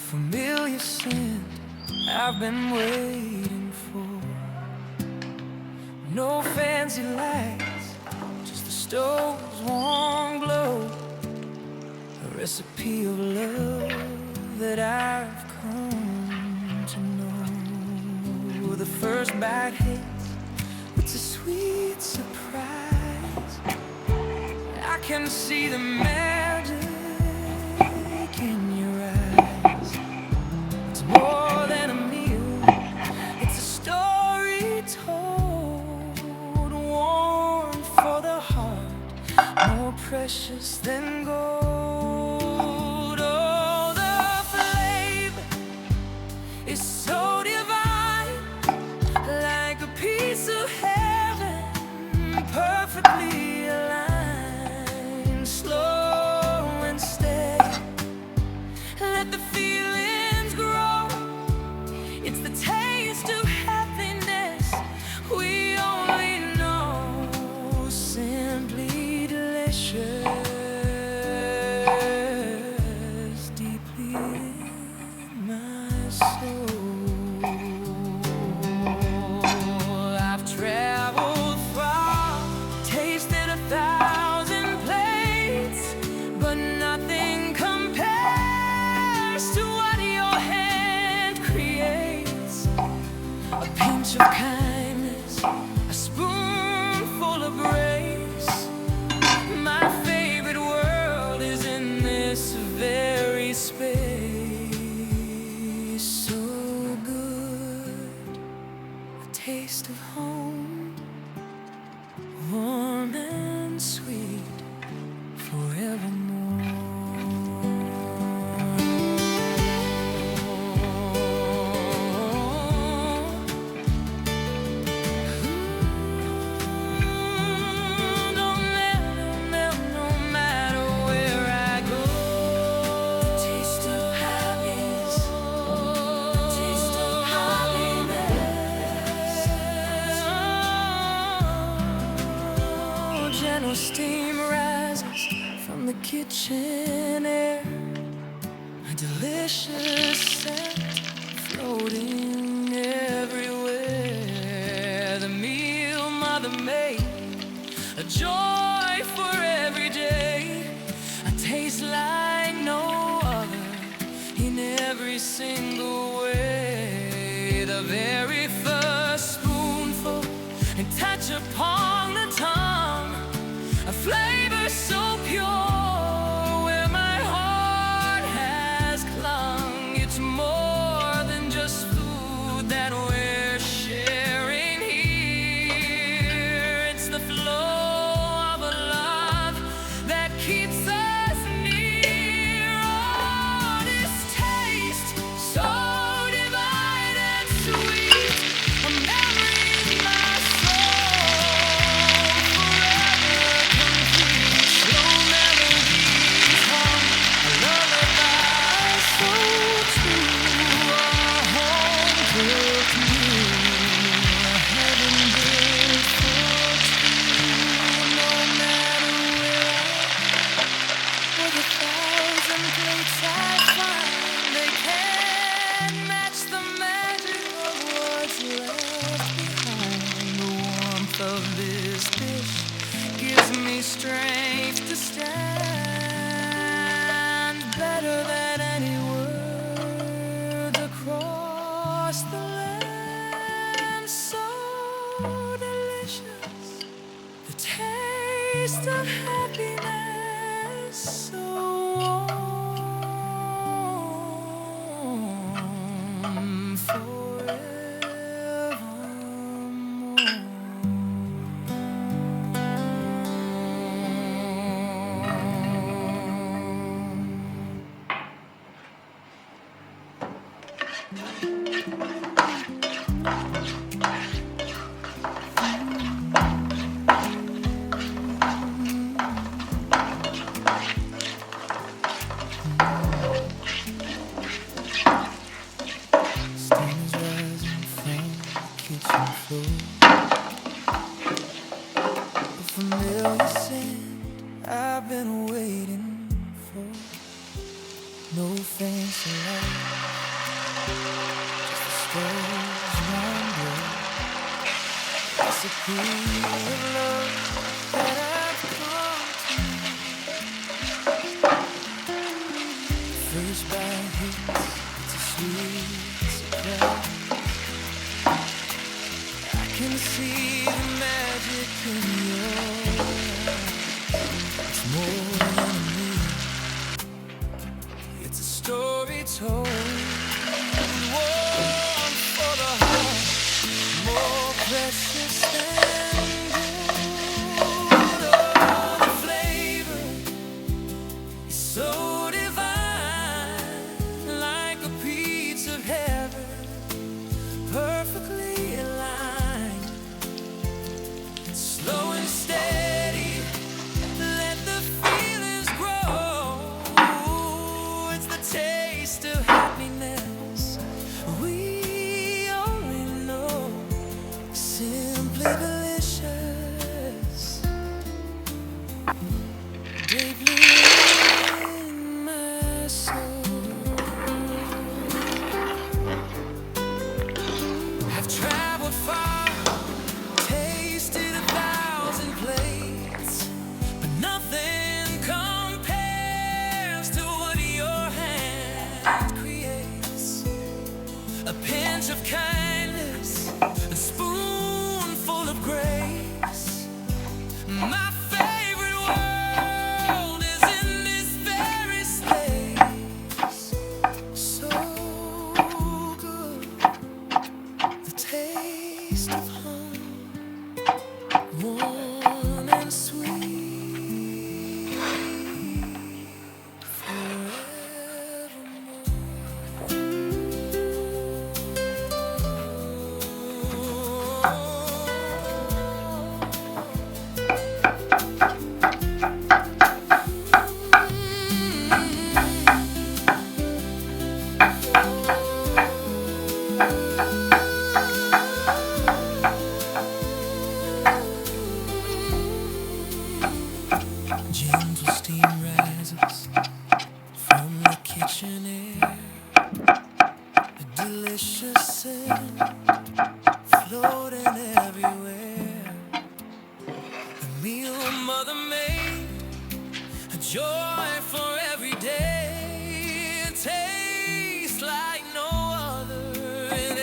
familiar scent I've been waiting for. No fancy lights, just the stove's warm glow. A recipe of love that I've come to know. The first bite hits, it's a sweet surprise. I can see the magic in your eyes. It's more than a meal, it's a story told, warm for the heart, more precious than gold. Oh, the flavor is so divine, like a piece of heaven, perfectly aligned, slow and steady. Let the feelings grow. It's the taste of happiness we only know. Simply delicious, deeply in my soul. I've traveled far, tasted 1,000 plates, but nothing compares to what your hand creates. A pinch of kindness, a spoonful of grace. My favorite world is in this very space. So good, a taste of home, warm and sweet, forevermore. No matter where I go, the taste of happiness, the taste of happiness. Oh, gentle steam rises from the kitchen air, a delicious scent floating everywhere. The meal mother made, a joy for every day, a taste like no other in every single way. The very first spoonful and touch upon the tongue, a flavor so pure where my heart has clung. It's more than just food that we're sharing here. It's the flow of a love that keeps us near. Oh, this taste so divine and sweet, a memory in my soul, forever complete. Slow melodies hum, a lullaby so true, a home-cooked meal, a heaven built for two. No matter where or the 1,000 plates I find, they can't match the magic of what's left behind. The warmth of this dish gives me strength to stand, better than any words across the land. So delicious, the taste of happiness, so warm Steam's rising from the kitchen floor. A familiar scent I've been waiting for. No fancy of light, just the stars one glow. Recipe of love that I've come to. First bite hits, it's a sweet surprise. I can see the magic in your eyes. It's more than a meal, it's a story told. Warm for the heart, more precious than gold. Oh, the flavor is so divine, like a piece of heaven, perfectly aligned. Slow and steady, let the feelings grow. It's the taste of happiness we only know. Simply delicious, deeply in my soul. I've traveled far, tasted 1,000 plates, but nothing compares to what your hand creates. A pinch of kindness, a spoonful of grace. My favorite world is in this very space. So good, the taste of home, warm and sweet, gentle steam rises from the kitchen air. A delicious scent floating everywhere. The meal mother made, a joy for every day. It tastes like no other in